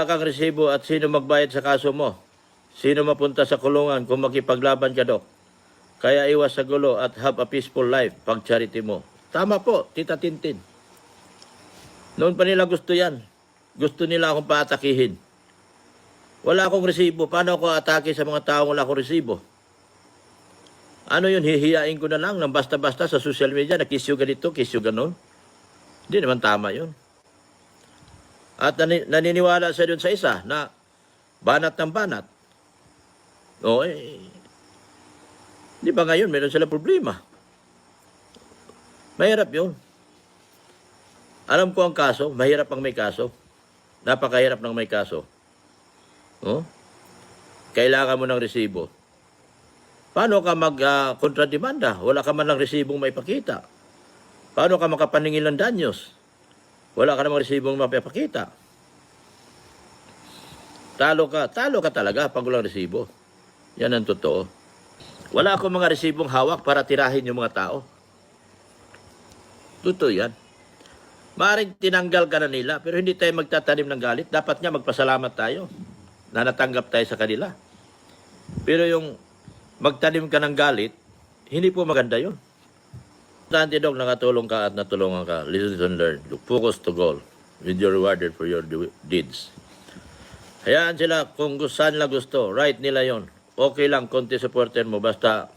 kang resibo at sino magbayad sa kaso mo? Sino mapunta sa kulungan kung makipaglaban ka, Dok? Kaya iwas sa gulo at have a peaceful life pag charity mo. Tama po, Tita Tintin. Noon pa nila gusto yan. Gusto nila akong paatakihin. Wala akong resibo. Paano ako atake sa mga taong wala akong resibo? Ano yun, hihiyain ko na lang ng basta-basta sa social media na kisyo ganito, kisyo ganon? Hindi naman tama yun. At naniniwala siya dun sa isa na banat ng banat. O di ba ngayon meron sila problema? Mahirap yun. Alam ko ang kaso, mahirap ang may kaso. Napakahirap ng may kaso. Oh? Kailangan mo ng resibo. Paano ka mag-kontrademanda? Wala ka man ng resibong may pakita. Paano ka makapaningil ng danyos? Wala ka namang resibong mapapakita. Talo ka talaga pag walang resibo. Yan ang totoo. Wala akong mga resibong hawak para tirahin yung mga tao. Totoo yan. Maaaring tinanggal ka na nila, pero hindi tayo magtatanim ng galit. Dapat nga magpasalamat tayo na natanggap tayo sa kanila. Pero yung magtanim ka ng galit, hindi po maganda yun. Importante, Dok, nakatulong ka at natulungan ka. Listen and learn. Look, focus to goal. With your rewarded for your deeds. Hayaan sila kung saan nila gusto. Right nila yon. Okay lang, konti supporter mo. Basta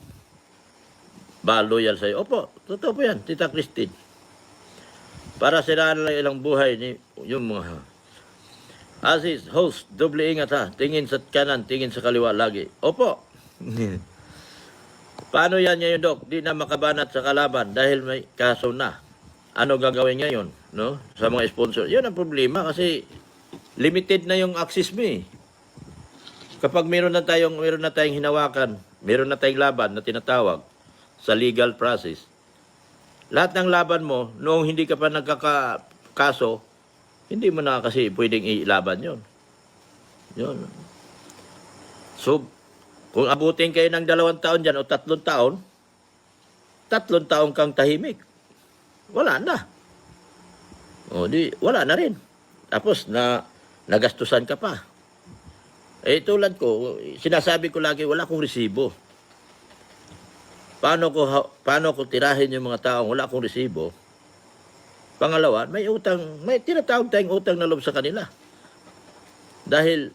loyal sa'yo. Opo, totoo po yan, Tita Christine. Para sila lang ilang buhay ni yung mga Aziz, host, doble ingat ha. Tingin sa kanan, tingin sa kaliwa lagi. Opo. Paano yan ngayon, Dok? Di na makabanat sa kalaban dahil may kaso na. Ano gagawin ngayon, no? Sa mga sponsor. Yun ang problema kasi limited na yung access mo eh. Kapag meron na tayong hinawakan, meron na tayong laban na tinatawag sa legal process. Lahat ng laban mo, noong hindi ka pa nagkakaso, hindi mo na kasi pwedeng ilaban yon. Yun. So, kung abutin kayo ng 2 taon dyan o 3 taon, 3 taon kang tahimik. Wala na. O wala na rin. Tapos nagastusan ka pa. Tulad ko, sinasabi ko lagi, wala akong resibo. Paano ko tirahin yung mga taong wala akong resibo? Pangalawa, may tinatawag tayong utang na loob sa kanila. Dahil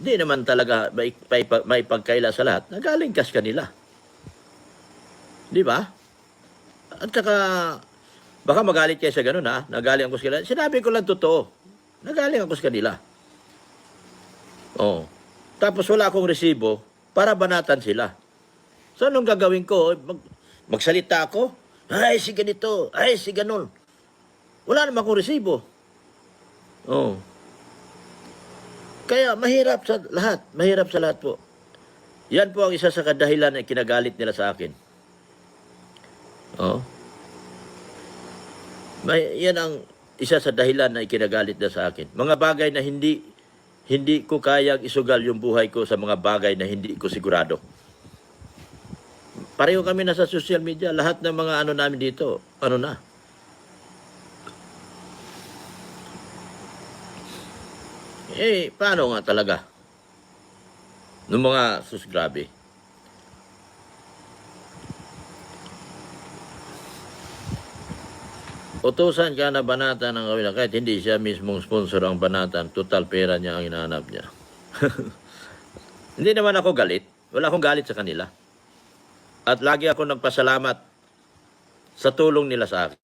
di naman talaga may pagkaila sa lahat, nagaling kas kanila. Di ba? At saka, baka magalit kayo sa ganun ha, nagaling ako sa kanila. Sinabi ko lang totoo, nagaling ako sa kanila. Oh. Tapos wala akong resibo para banatan sila. So anong gagawin ko? Magsalita ako? Ay, si ganito. Ay, si ganon. Wala naman akong resibo. Oh. Kaya mahirap sa lahat. Mahirap sa lahat po. Yan po ang isa sa kadahilan na kinagalit nila sa akin. Oh. Yan ang isa sa dahilan na ikinagalit nila sa akin. Mga bagay na hindi ko kayang isugal yung buhay ko sa mga bagay na hindi ko sigurado. Pareho kami na sa social media. Lahat ng mga namin dito, na. Paano nga talaga? Nung mga grabe. Utusan ka na banatan ng kawila kahit hindi siya mismong sponsor ang banatan, total pera niya ang hinahanap niya. Hindi naman ako galit. Wala akong galit sa kanila. At lagi ako nagpasalamat sa tulong nila sa akin.